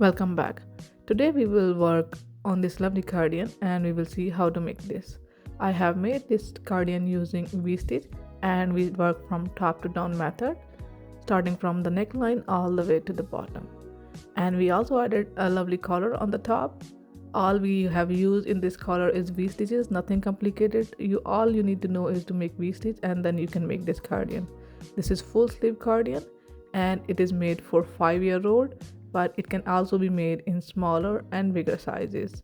Welcome back. Today we will work on this lovely cardigan and we will see how to make this. I have made this cardigan using V-stitch and we work from top to down method, starting from the neckline all the way to the bottom. And we also added a lovely collar on the top. All we have used in this collar is V-stitches, nothing complicated. All you need to know is to make V-stitch and then you can make this cardigan. This is full sleeve cardigan and it is made for 5-year-old, but it can also be made in smaller and bigger sizes.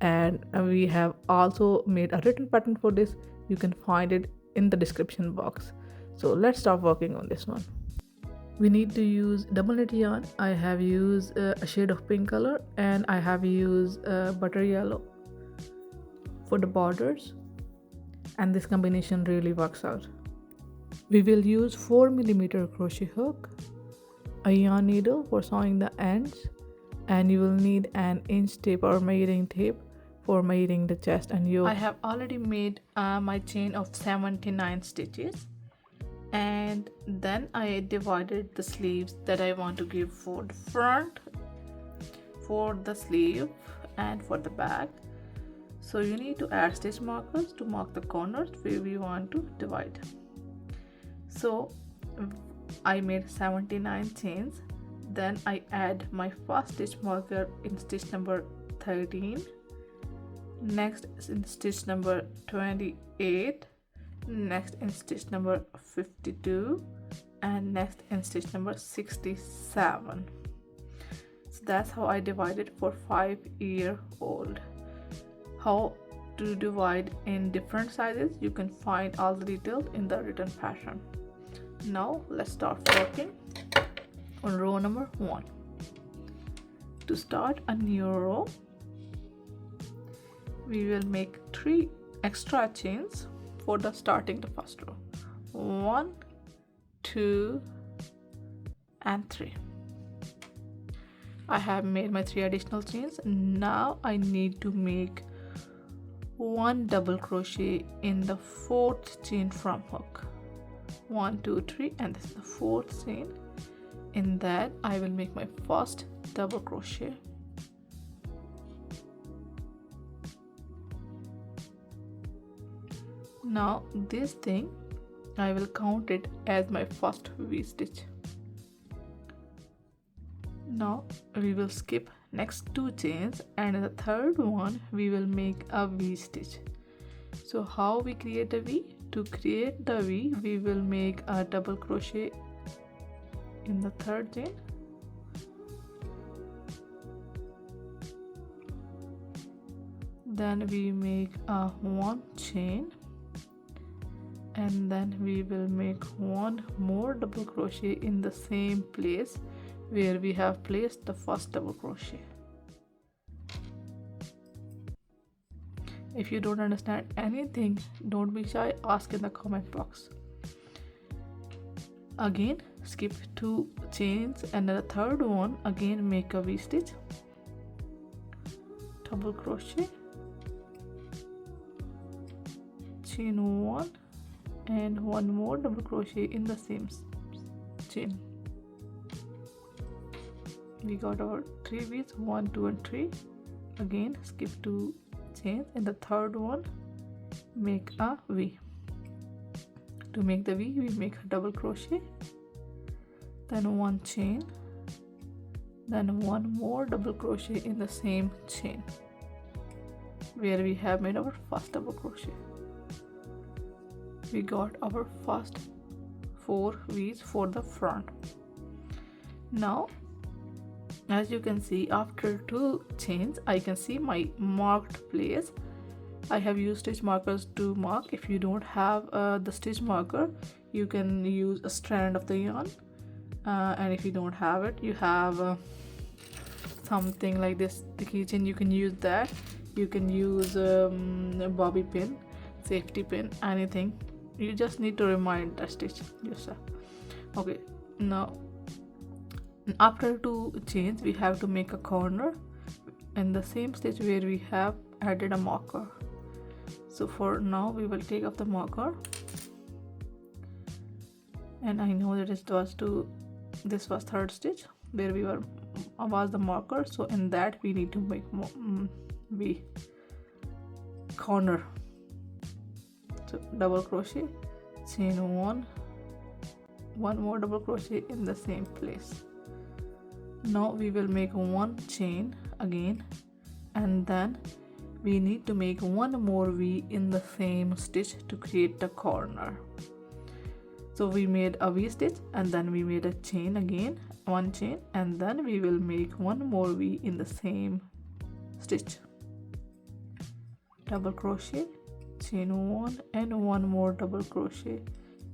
And we have also made a written pattern for this. You can find it in the description box. So let's start working on this one. We need to use double knit yarn. I have used a shade of pink color and I have used butter yellow for the borders, and this combination really works out. We will use 4mm crochet hook, a yarn needle for sewing the ends, and you will need an inch tape or measuring tape for measuring the chest and yoke. I have already made my chain of 79 stitches, and then I divided the sleeves that I want to give for the front, for the sleeve, and for the back. So you need to add stitch markers to mark the corners where we want to divide. So I made 79 chains, then I add my first stitch marker in stitch number 13, next in stitch number 28, next in stitch number 52, and next in stitch number 67. So that's how I divided for 5-year-old. How to divide in different sizes, you can find all the details in the written pattern. Now let's start working on row number 1. To start a new row, we will make 3 extra chains for the starting the first row. 1, 2, and 3. I have made my 3 additional chains. Now I need to make 1 double crochet in the 4th chain from hook. 1, 2, 3, and this is the 4th chain. In that I will make my first double crochet. Now this thing I will count it as my first V stitch. Now we will skip next 2 chains, and in the 3rd one we will make a V stitch. So how we create a V? To create the V, we will make a double crochet in the 3rd chain, then we make a 1 chain, and then we will make 1 more double crochet in the same place where we have placed the first double crochet. If you don't understand anything, don't be shy, ask in the comment box. Again skip 2 chains, and the 3rd one again make a V stitch, double crochet, chain 1, and 1 more double crochet in the same chain. We got our 3 V's, 1, 2, and 3. Again skip 2 chains, and the 3rd one make a V. To make the V, we make a double crochet, then 1 chain, then 1 more double crochet in the same chain where we have made our first double crochet. We got our first 4 V's for the front. Now as you can see, after 2 chains I can see my marked place. I have used stitch markers to mark. If you don't have the stitch marker, you can use a strand of the yarn, and if you don't have it, you have something like this, the keychain, you can use that. You can use a bobby pin, safety pin, anything. You just need to remind the stitch yourself. Okay, now after 2 chains we have to make a corner in the same stitch where we have added a marker. So for now we will take off the marker, and I know that this was 3rd stitch, where we were was the marker, so in that we need to make V corner. So double crochet, chain one more double crochet in the same place. Now we will make one chain again, and then we need to make one more V in the same stitch to create the corner. So we made a V stitch and then we made a chain again, one chain, and then we will make one more V in the same stitch. Double crochet, chain one, and one more double crochet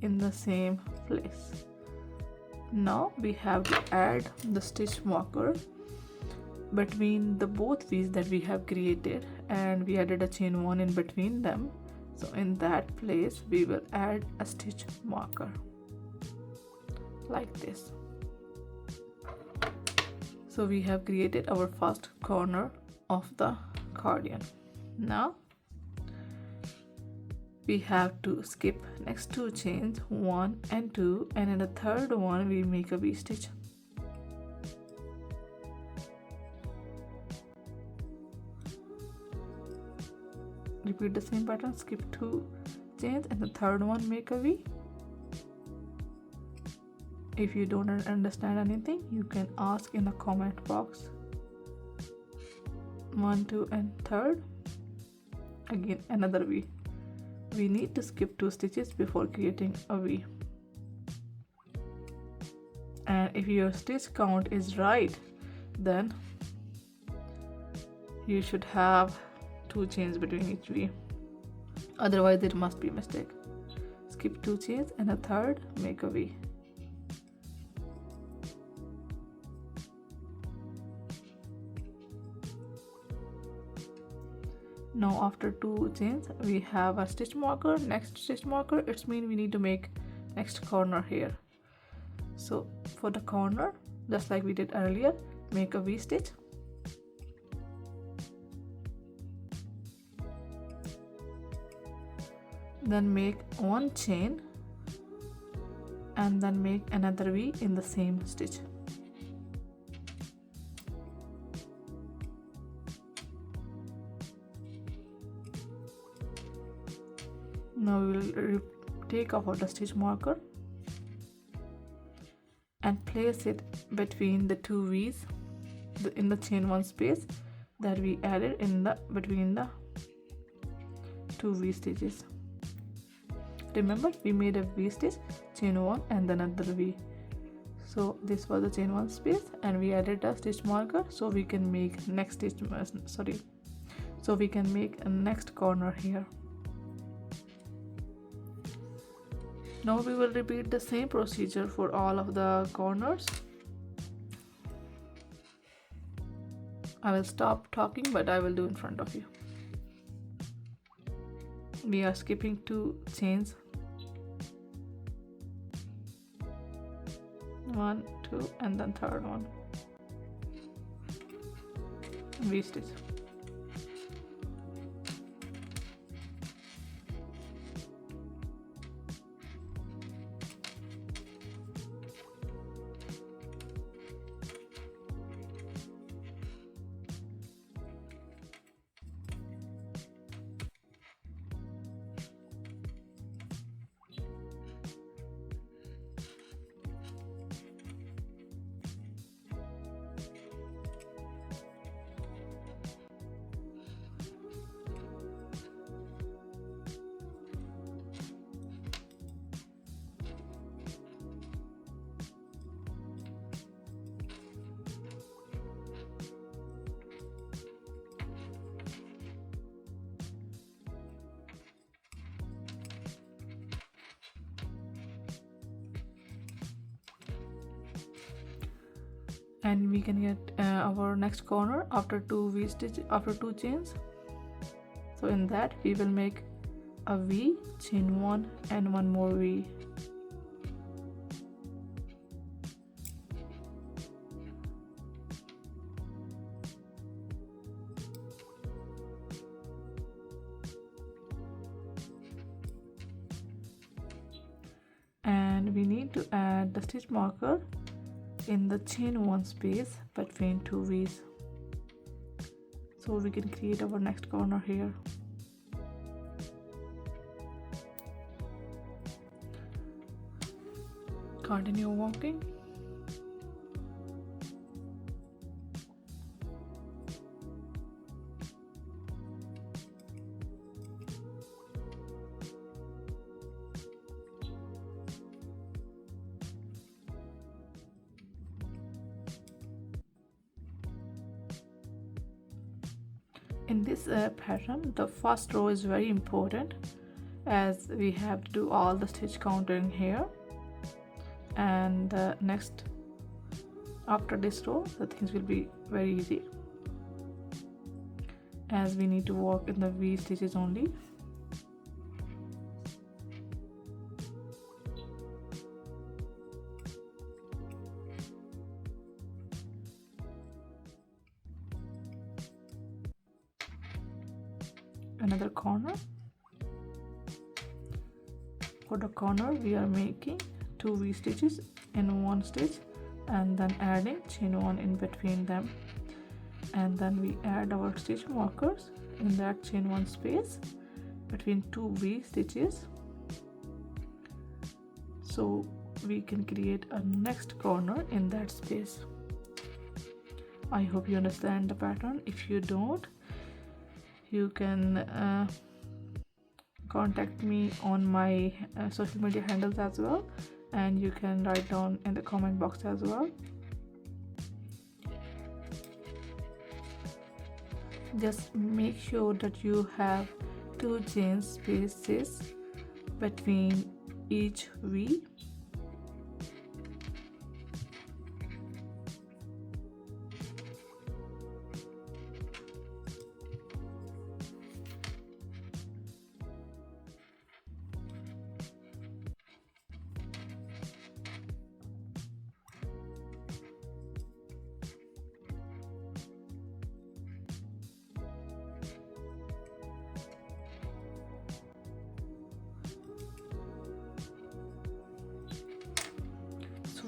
in the same place. Now we have to add the stitch marker between the both V's that we have created, and we added a chain one in between them. So in that place we will add a stitch marker like this. So we have created our first corner of the cardigan. Now we have to skip next two chains, 1 and 2, and in the third one we make a V stitch. Repeat the same pattern, skip two chains, and the third one make a V. If you don't understand anything, you can ask in the comment box. 1, 2, and third, again another V. We need to skip 2 stitches before creating a V. And if your stitch count is right, then you should have 2 chains between each V. Otherwise it must be a mistake. Skip 2 chains and a third, make a V. Now after 2 chains we have a stitch marker. Next stitch marker, it's mean we need to make next corner here. So for the corner, just like we did earlier, make a V stitch. Then make one chain and then make another V in the same stitch. Now we will take off the stitch marker and place it between the 2 V's in the chain 1 space that we added in the between the 2 V stitches. Remember, we made a V stitch, chain 1 and then another V. So this was the chain 1 space and we added a stitch marker so we can make next stitch, so we can make a next corner here. Now we will repeat the same procedure for all of the corners. I will stop talking, but I will do in front of you. We are skipping 2 chains, 1, 2, and then third one, V stitch. And we can get our next corner after 2 V stitch, after 2 chains. So in that we will make a V, chain 1 and one more V. And we need to add the stitch marker in the chain 1 space between 2 V's. So we can create our next corner here. Continue walking. In this pattern, the first row is very important, as we have to do all the stitch counting here, and next after this row the things will be very easy, as we need to work in the V stitches only. Another corner. For the corner we are making 2 V stitches in one stitch and then adding chain 1 in between them, and then we add our stitch markers in that chain 1 space between 2 V stitches, so we can create a next corner in that space. I hope you understand the pattern. If you don't, you can contact me on my social media handles as well, and you can write down in the comment box as well. Just make sure that you have 2 chain spaces between each V.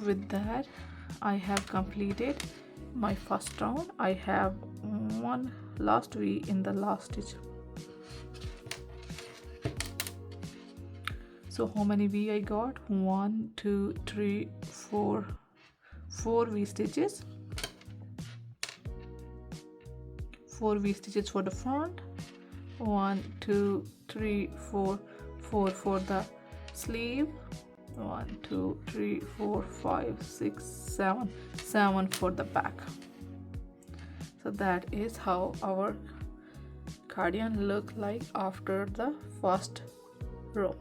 With that, I have completed my first round. I have one last V in the last stitch. So how many V I got? 1 2 3 4 V stitches. 4 V stitches for the front. 1 2 3 4 for the sleeve. 1 2 3 4 5 6 7 for the back. So that is how our cardigan look like after the first row.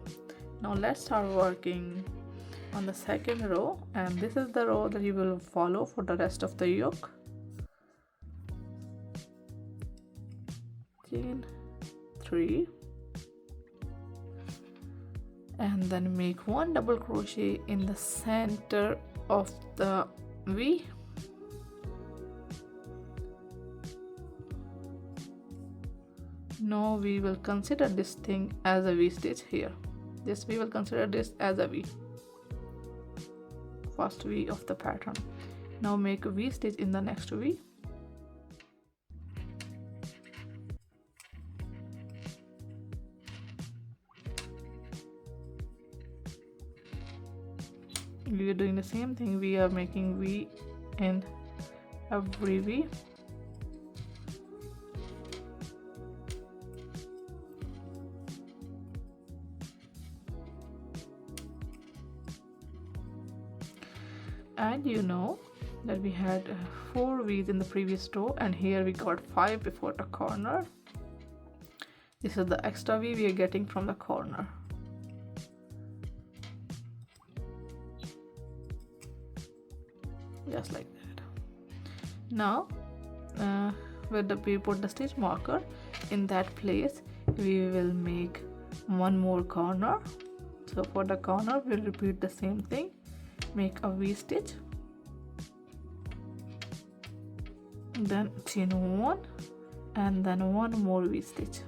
Now let's start working on the second row, and this is the row that you will follow for the rest of the yoke. Chain 3 and then make 1 double crochet in the center of the V. Now we will consider this thing as a V stitch here. We will consider this as a V, first V of the pattern. Now make a V stitch in the next V. We are doing the same thing. We are making V in every V. And you know that we had 4 V's in the previous row, and here we got 5 before the corner. This is the extra V we are getting from the corner. Just like that. Now we put the stitch marker in that place, we will make 1 more corner. So for the corner we'll repeat the same thing. Make a V stitch, then chain 1 and then 1 more V stitch.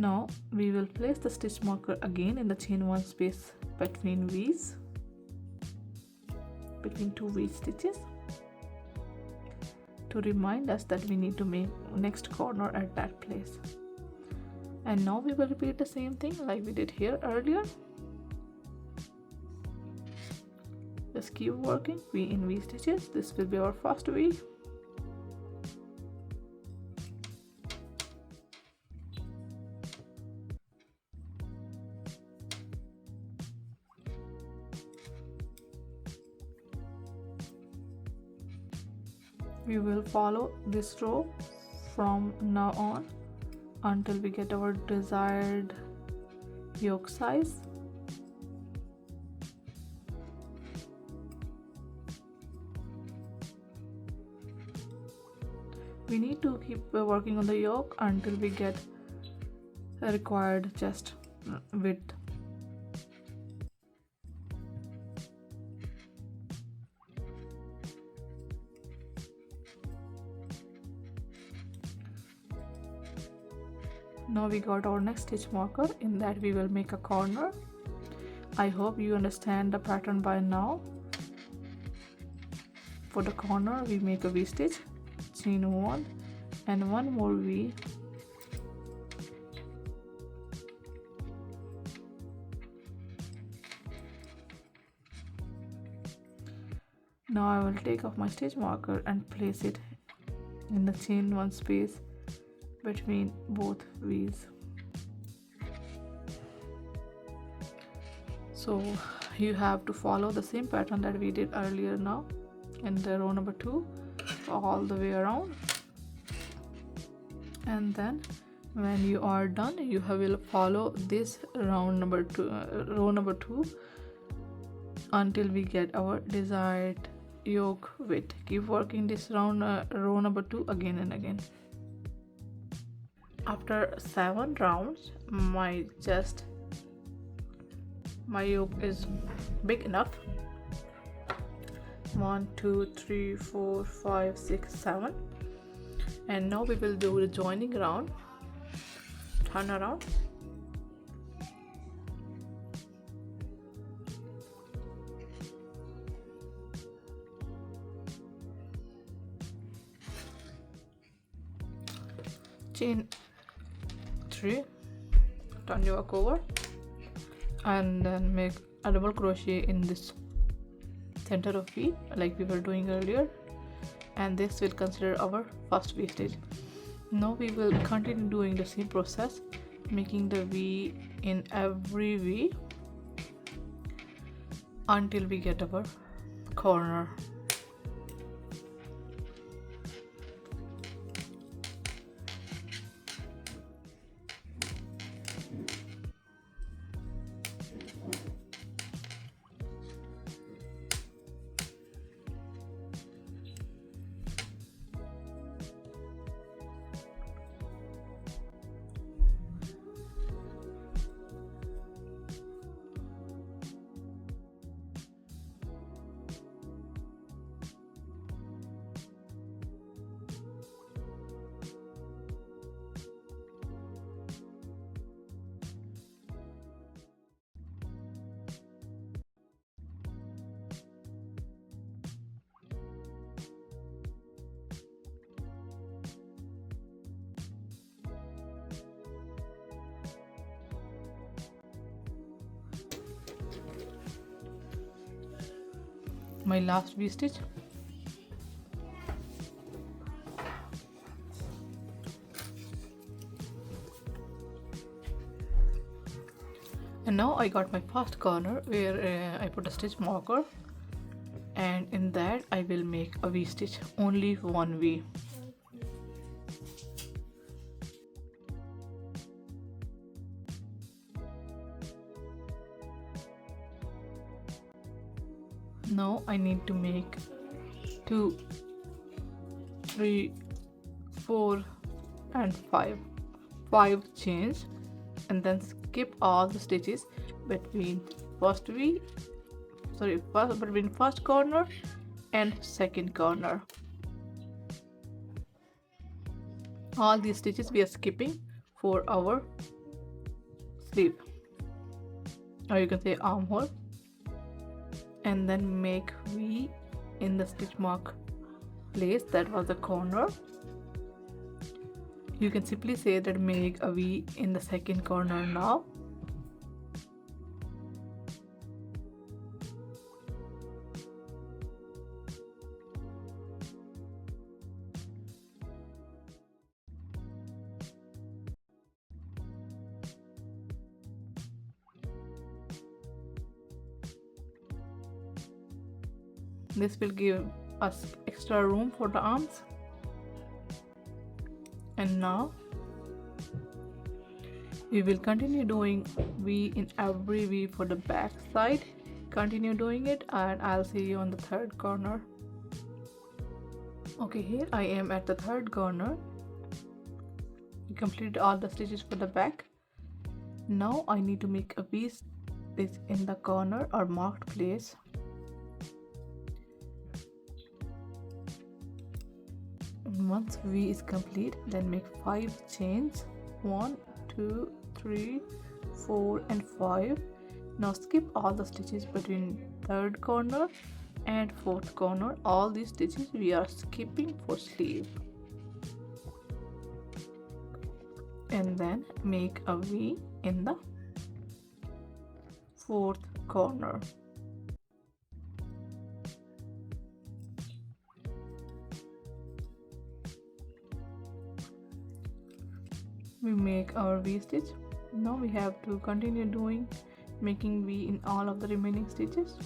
Now we will place the stitch marker again in the chain 1 space between V's, between 2 V stitches, to remind us that we need to make next corner at that place. And now we will repeat the same thing like we did here earlier. Just keep working V in V stitches. This will be our first V. We will follow this row from now on until we get our desired yoke size. We need to keep working on the yoke until we get a required chest width. Now we got our next stitch marker. In that we will make a corner. I hope you understand the pattern by now. For the corner we make a V stitch, chain 1 and one more V. Now I will take off my stitch marker and place it in the chain 1 space between both V's. So you have to follow the same pattern that we did earlier now in the row number 2 all the way around, and then when you are done you will follow this row number 2 until we get our desired yoke width. Keep working this row number 2 again and again. After 7 rounds my yoke is big enough. 1 2 3 4 5 6 7, and now we will do the joining round. Turn around. Chain 3, turn your yoke over, and then make a double crochet in this center of V like we were doing earlier, and this will consider our first V stitch. Now we will continue doing the same process, making the V in every V until we get our corner. My last V stitch. And now I got my first corner where I put a stitch marker, and in that I will make a V stitch, only one V. Now I need to make 2, 3, 4 and 5 chains, and then skip all the stitches between between first corner and second corner. All these stitches we are skipping for our sleeve, or you can say armhole, and then make V in the stitch mark place that was the corner. You can simply say that make a V in the second corner now. This will give us extra room for the arms. And now we will continue doing V in every V for the back side. Continue doing it and I'll see you on the third corner. Okay, here I am at the third corner. We completed all the stitches for the back. Now I need to make a V stitch in the corner or marked place. Once V is complete, then make 5 chains. 1, 2, 3, 4 and 5. Now skip all the stitches between third corner and fourth corner. All these stitches we are skipping for sleeve. And then make a V in the fourth corner. We make our V stitch. Now we have to continue doing making V in all of the remaining stitches.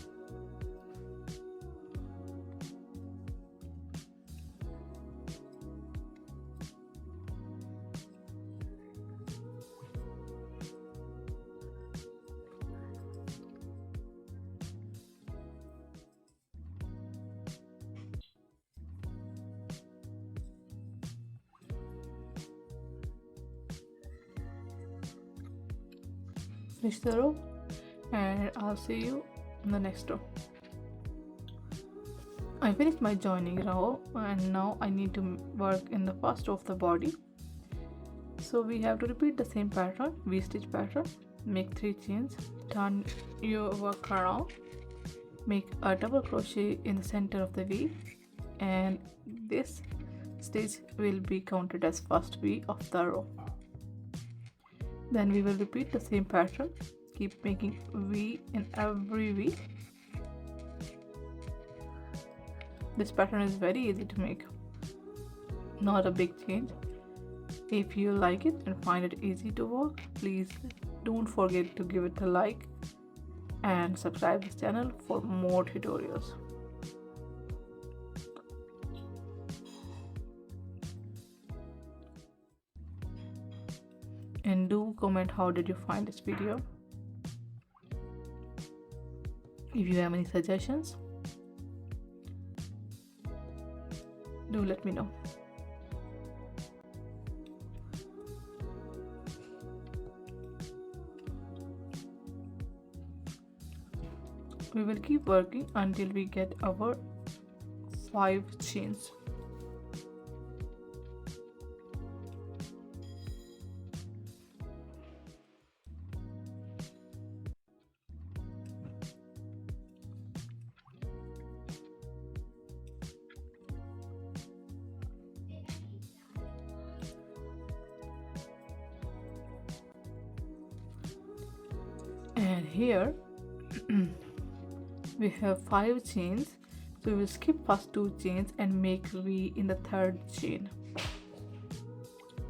Finish the row and I'll see you in the next row. I finished my joining row and now I need to work in the first row of the body. So we have to repeat the same pattern, V stitch pattern. Make 3 chains, turn your work around, make a double crochet in the center of the V, and this stitch will be counted as first V of the row. Then we will repeat the same pattern, keep making V in every V. This pattern is very easy to make, not a big change. If you like it and find it easy to work, please don't forget to give it a like and subscribe this channel for more tutorials. And do comment how did you find this video. If you have any suggestions, do let me know. We will keep working until we get our 5 chains. And here we have 5 chains, so we will skip first 2 chains and make V in the third chain.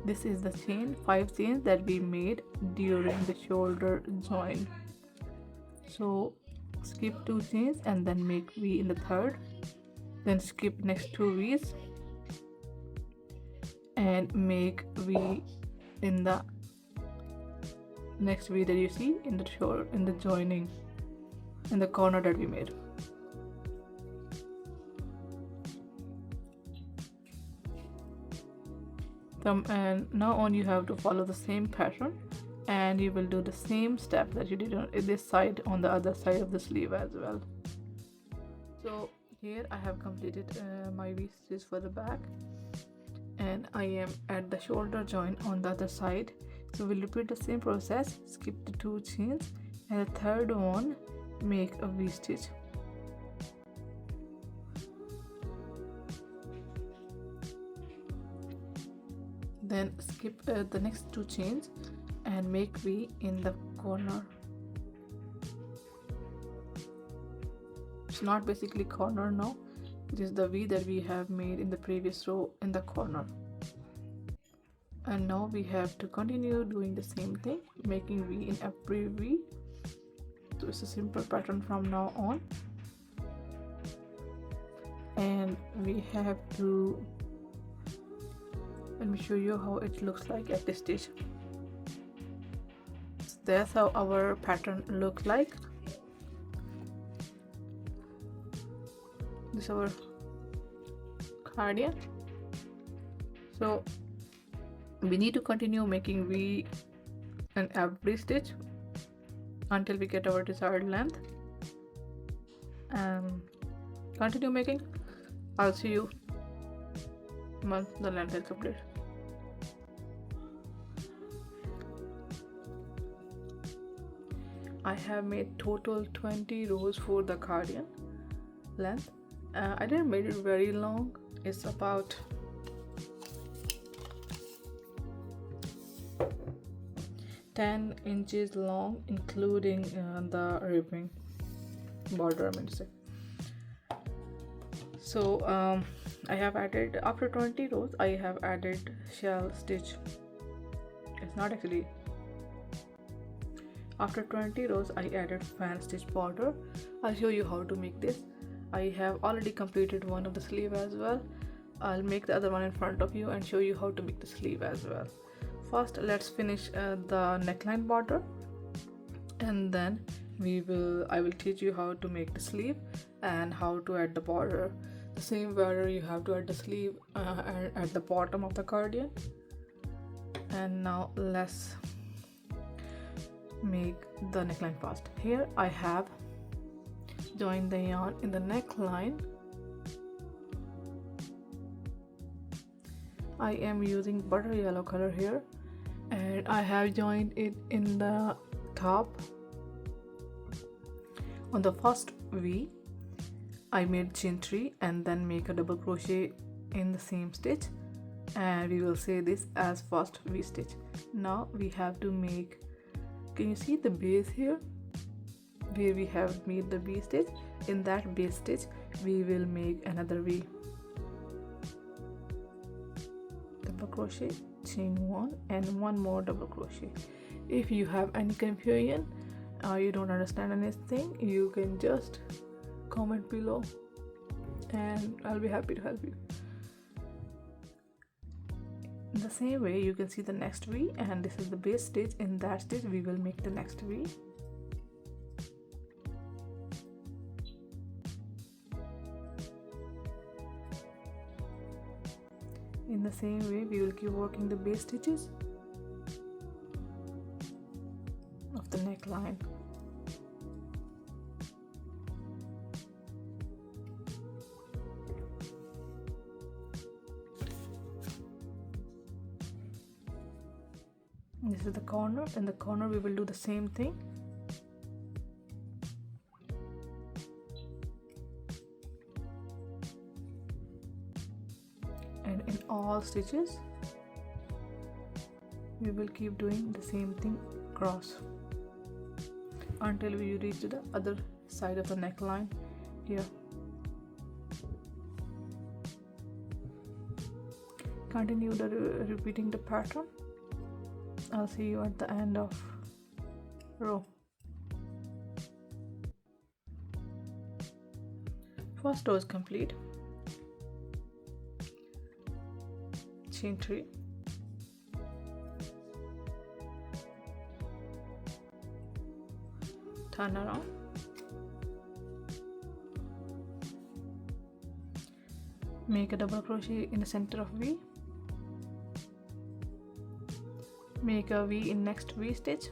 This is the 5 chains that we made during the shoulder join. So skip 2 chains and then make V in the third, then skip next 2 V's and make V in the next V that you see in the shoulder, in the joining, in the corner that we made. And now on you have to follow the same pattern and you will do the same step that you did on this side on the other side of the sleeve as well. So here I have completed my V stitches for the back and I am at the shoulder joint on the other side. So we'll repeat the same process, skip the 2 chains, and the third one make a V stitch. Then skip the next 2 chains and make V in the corner. It's not basically corner now, it is the V that we have made in the previous row in the corner. And now we have to continue doing the same thing, making V in every V. So it's a simple pattern from now on, and we have to, let me show you how it looks like at this stage. So that's how our pattern looks like. This is our cardigan. So we need to continue making V in every stitch until we get our desired length, and continue making. I'll see you once the length is complete. I have made total 20 rows for the cardigan length. I didn't make it very long, it's about 10 inches long, including the ribbing border, I mean to say. So I have added, after 20 rows I have added shell stitch. It's not actually, after 20 rows I added fan stitch border. I'll show you how to make this. I have already completed one of the sleeve as well. I'll make the other one in front of you and show you how to make the sleeve as well. First let's finish the neckline border, and then I will teach you how to make the sleeve and how to add the border. The same border you have to add the sleeve at the bottom of the cardigan. And now let's make the neckline first. Here I have joined the yarn in the neckline. I am using butter yellow color here, and I have joined it in the top. On the first V I made chain 3 and then make a double crochet in the same stitch, and we will say this as first V stitch. Now we have to make, can you see the base here where we have made the V stitch? In that base stitch we will make another V, double crochet, chain 1 and one more double crochet. If you have any confusion or you don't understand anything, you can just comment below and I'll be happy to help you. In the same way you can see the next V, and this is the base stitch. In that stitch we will make the next V. In the same way we will keep working the base stitches of the neckline. This is the corner. In the corner we will do the same thing. And in all stitches we will keep doing the same thing across until we reach to the other side of the neckline here. Continue repeating the pattern. I'll see you at the end of row. First row is complete. Chain 3, turn around, make a double crochet in the center of V, make a V in next V stitch,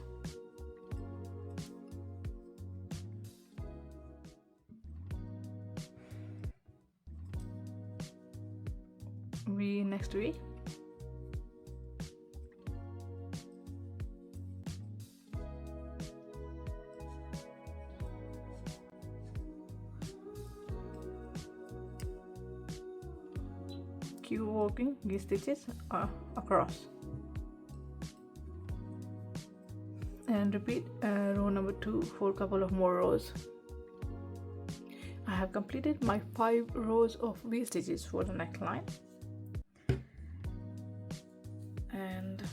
V in next V, keep working these stitches across and repeat row number 2 for a couple of more rows. I have completed my 5 rows of V stitches for the neckline, and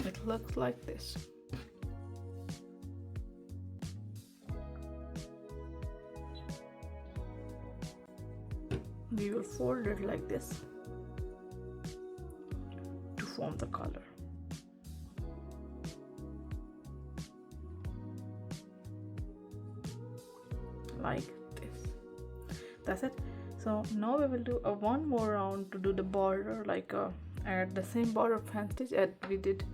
it looks like this. We will fold it like this to form the collar. Like this. That's it. So now we will do a one more round to do the border, like add the same border fan stitch as we did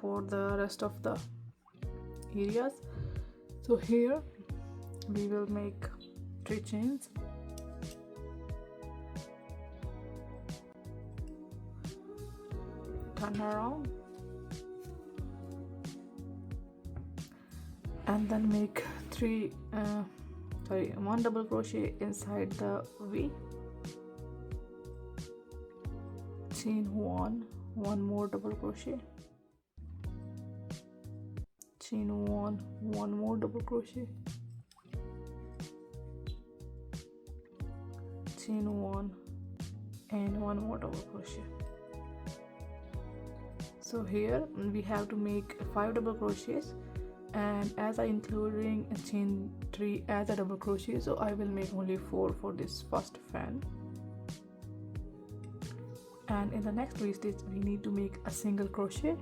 for the rest of the areas. So here we will make 3 chains, turn around, and then make 1 double crochet inside the V, chain 1 more double crochet, chain 1 more double crochet, chain 1 and 1 more double crochet. So here we have to make 5 double crochets, and as I including chain 3 as a double crochet, so I will make only 4 for this first fan. And in the next V stitch we need to make a single crochet,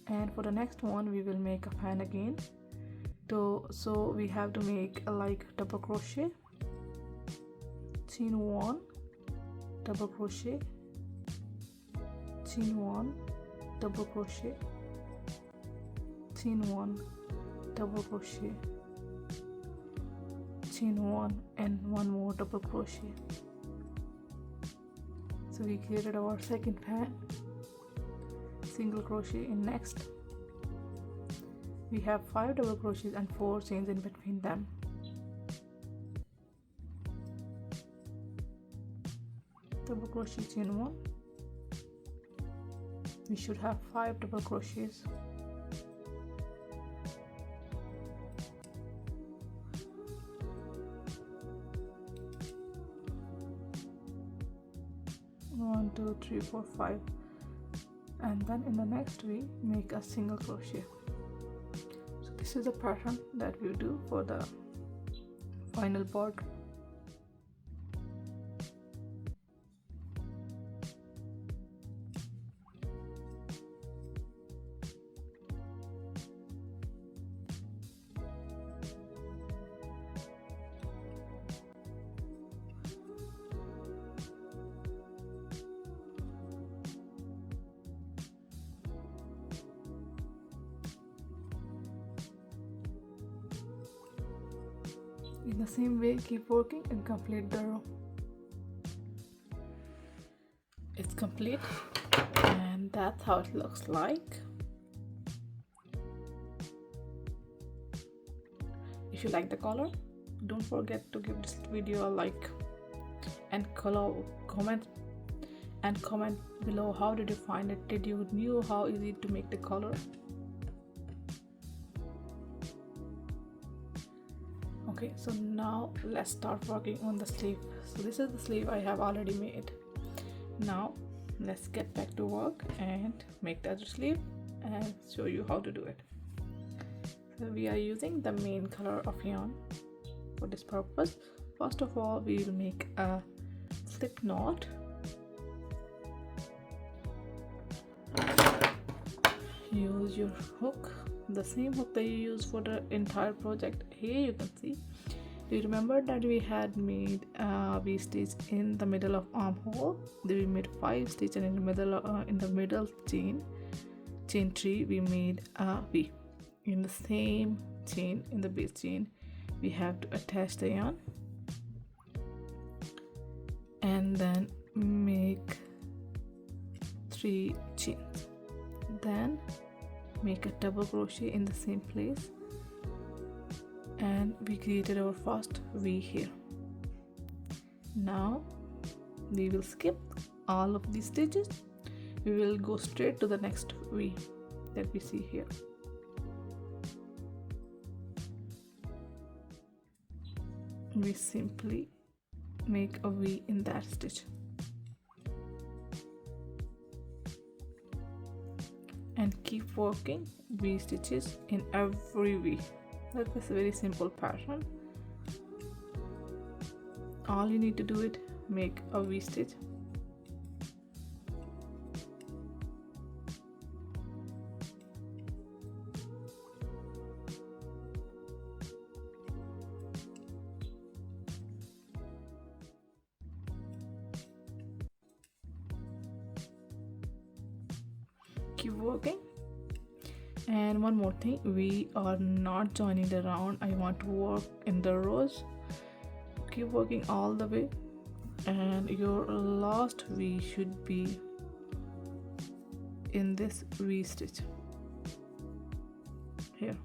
and for the next one we will make a fan again. So we have to make a like double crochet, chain 1 double crochet, chain 1 double crochet, chain 1 double crochet, chain 1 and 1 more double crochet. So we created our second fan, single crochet in next. We have 5 double crochets and 4 chains in between them. Double crochet, chain 1. We should have 5 double crochets. One, two, three, four, 5, and then in the next we make a single crochet. So this is the pattern that we do for the final border. In the same way, keep working and complete the row. It's complete, and that's how it looks like. If you like the color, don't forget to give this video a like and comment below how did you find it. Did you knew how easy to make the color? Okay, so now let's start working on the sleeve. So this is the sleeve I have already made. Now let's get back to work and make the other sleeve and show you how to do it. So we are using the main color of yarn for this purpose. First of all, we will make a slip knot. Use your hook, the same hook that you use for the entire project. Here you can see, do you remember that we had made a V stitch in the middle of armhole? Then we made 5 stitches, and in the middle chain 3 we made a V. In the same chain, in the base chain, we have to attach the yarn and then make 3 chains, then make a double crochet in the same place, and we created our first V here. Now we will skip all of these stitches. We will go straight to the next V that we see here. We simply make a V in that stitch and keep working V stitches in every V. That is a very simple pattern. All you need to do is make a V stitch, keep working. And one more thing, we are not joining the round. I want to work in the rows. Keep working all the way, and your last V should be in this V stitch here.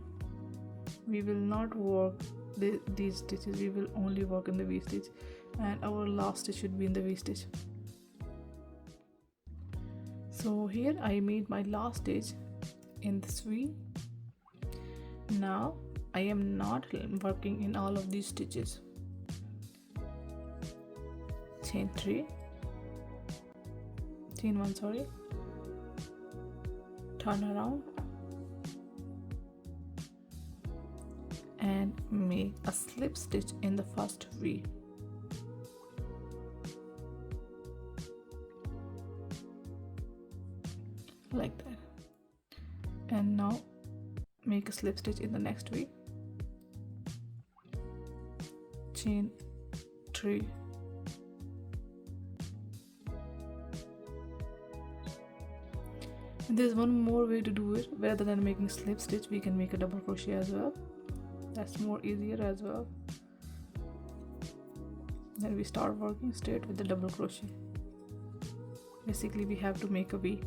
We will not work these stitches, we will only work in the V stitch, and our last stitch should be in the V stitch. So here I made my last stitch in this V. Now I am not working in all of these stitches. Chain 1, sorry, turn around and make a slip stitch in the first V. Like that. And now make a slip stitch in the next V. Chain 3, and there's one more way to do it. Rather than making slip stitch, we can make a double crochet as well. That's more easier as well. Then we start working straight with the double crochet. Basically we have to make a V,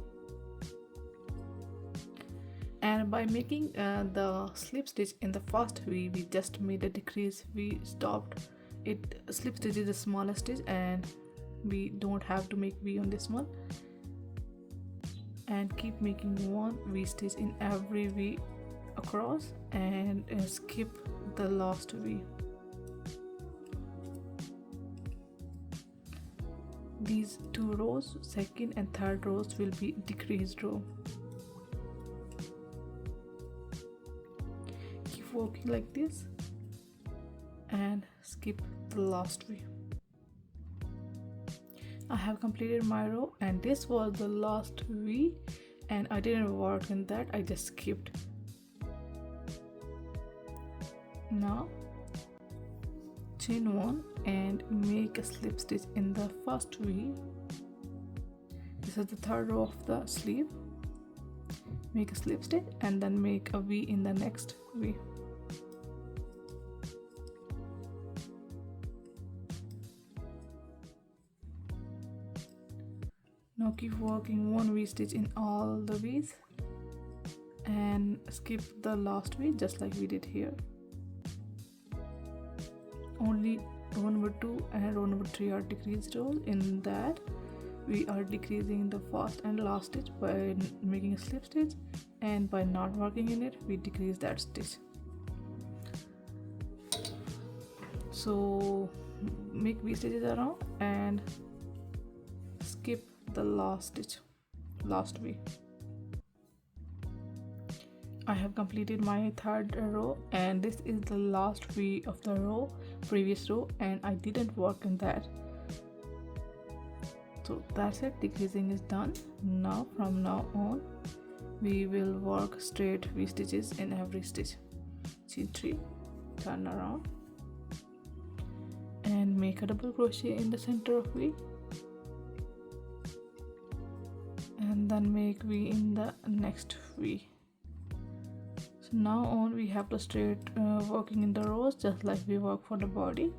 and by making the slip stitch in the first V, we just made a decrease. We stopped it. Slip stitch is the smallest stitch, and we don't have to make V on this one. And keep making one V stitch in every V across, and skip the last V. These two rows, second and third rows, will be decreased row. Keep working like this and skip the last V. I have completed my row, and this was the last V, and I didn't work in that, I just skipped. Now chain 1 and make a slip stitch in the first V. This is the third row of the sleeve. Make a slip stitch and then make a V in the next V. Now keep working one V stitch in all the V's and skip the last V just like we did here. Only row number 2 and row number 3 are decreased rows. In that we are decreasing the first and last stitch by making a slip stitch, and by not working in it we decrease that stitch. So make V stitches around and skip the last stitch, last V. I have completed my third row, and this is the last V of the row, previous row, and I didn't work in that. So that's it, decreasing is done. Now from now on we will work straight V stitches in every stitch. Chain 3, turn around and make a double crochet in the center of V, and then make V in the next V. So now on we have to straight working in the rows just like we work for the body.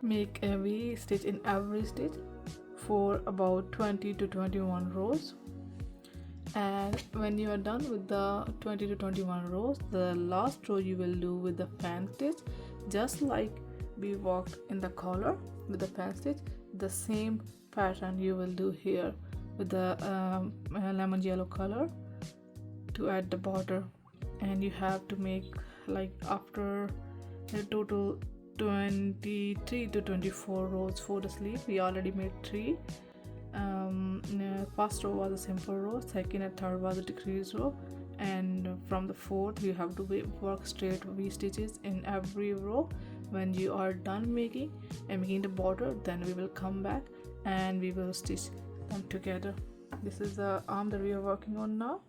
Make a V stitch in every stitch for about 20 to 21 rows, And when you are done with the 20 to 21 rows, the last row you will do with the fan stitch, just like we worked in the collar with the fan stitch. The same pattern you will do here with the lemon yellow color to add the border. And you have to make, like, after a total 23 to 24 rows for the sleeve. We already made 3. First row was a simple row, second and third was a decrease row, and from the fourth you have to work straight V stitches in every row. When you are done making the border, then we will come back and we will stitch them together. This is the arm that we are working on now.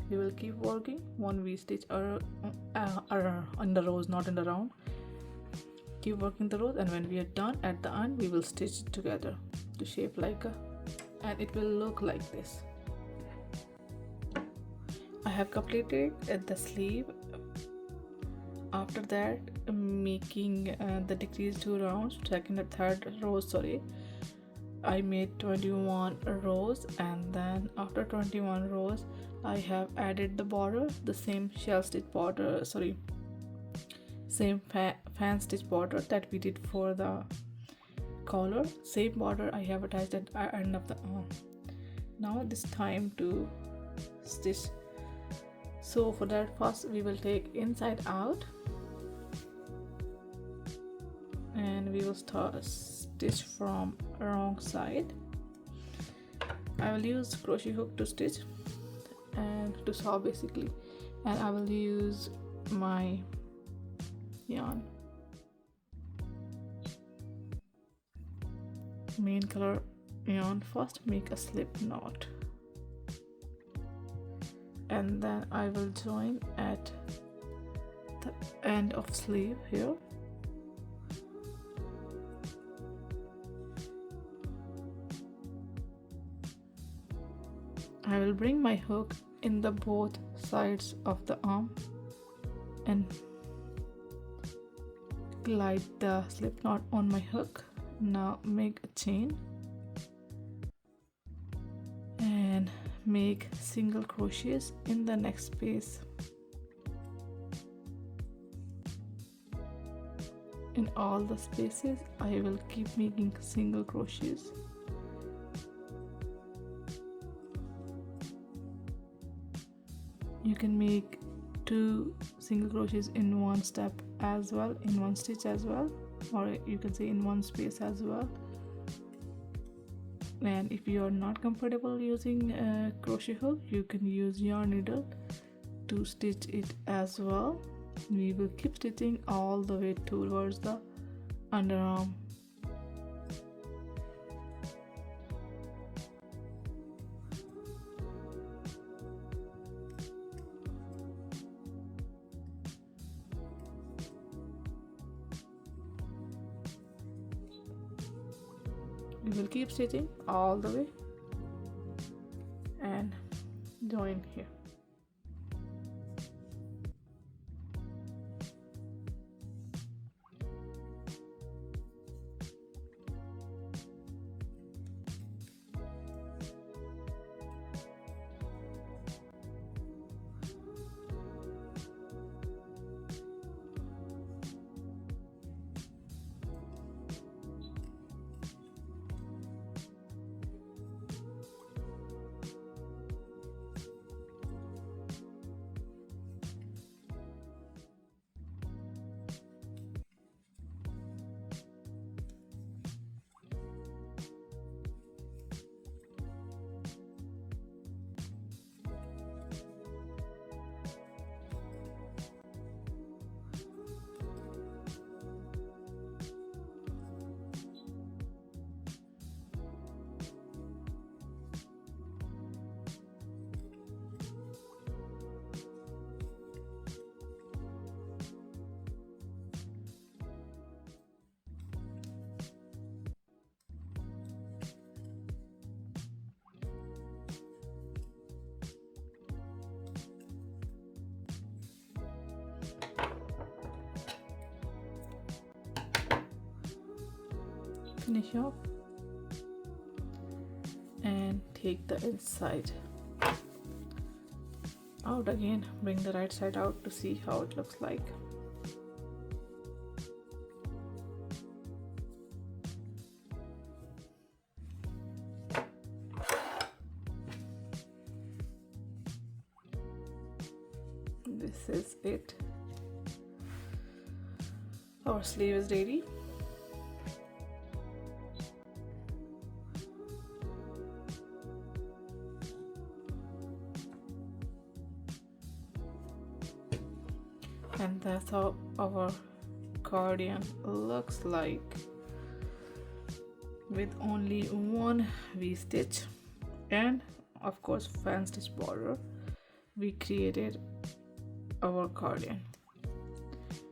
We will keep working one V stitch in the rows, not in the round. Keep working the rows, and when we are done at the end, we will stitch it together to shape like a, and it will look like this. I have completed the sleeve. After that, making the decreased 2 rounds, second and third rows, I made 21 rows, and then after 21 rows I have added the border, the same shell stitch border, same fan stitch border that we did for the collar. Same border I have attached at the end of the arm. Now this time to stitch. So for that, first we will take inside out, and we will start stitch from wrong side. I will use crochet hook to stitch and to sew basically, and I will use my yarn, main color yarn. First make a slip knot, and then I will join at the end of sleeve here. I will bring my hook in the both sides of the arm and glide the slip knot on my hook. Now make a chain and make single crochets in the next space. In all the spaces I will keep making single crochets. You can make 2 single crochets in one step as well, in one stitch as well, or you can say in one space as well. And if you are not comfortable using a crochet hook, you can use yarn needle to stitch it as well. We will keep stitching all the way towards the underarm. We will keep stitching all the way and join here. Finish off and take the inside. out again. Bring the right side out to see how it looks like. This is it. Our sleeve is ready. And that's how our cardigan looks like, with only one V-stitch and of course fan stitch border. We created our cardigan.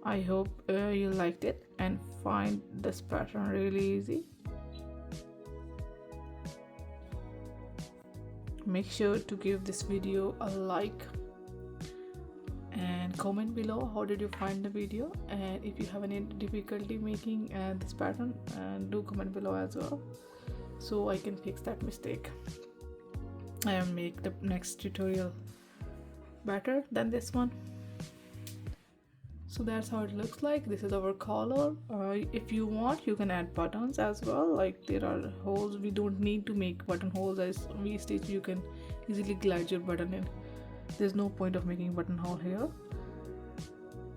I hope you liked it and find this pattern really easy. Make sure to give this video a like and comment below how did you find the video, and if you have any difficulty making this pattern, do comment below as well so I can fix that mistake and make the next tutorial better than this one. So that's how it looks like. This is our collar. If you want, you can add buttons as well. Like there are holes, we don't need to make buttonholes as V-stitch. You can easily glide your button in. There's no point of making buttonhole here.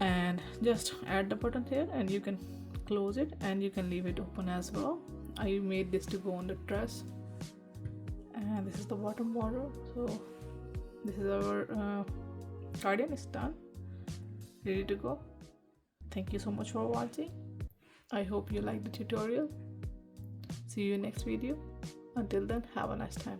And just add the button here and you can close it, and you can leave it open as well. I made this to go on the dress, and this is the bottom border. So this is our cardigan is done, ready to go. Thank you so much for watching. I hope you liked the tutorial. See you in next video. Until then, have a nice time.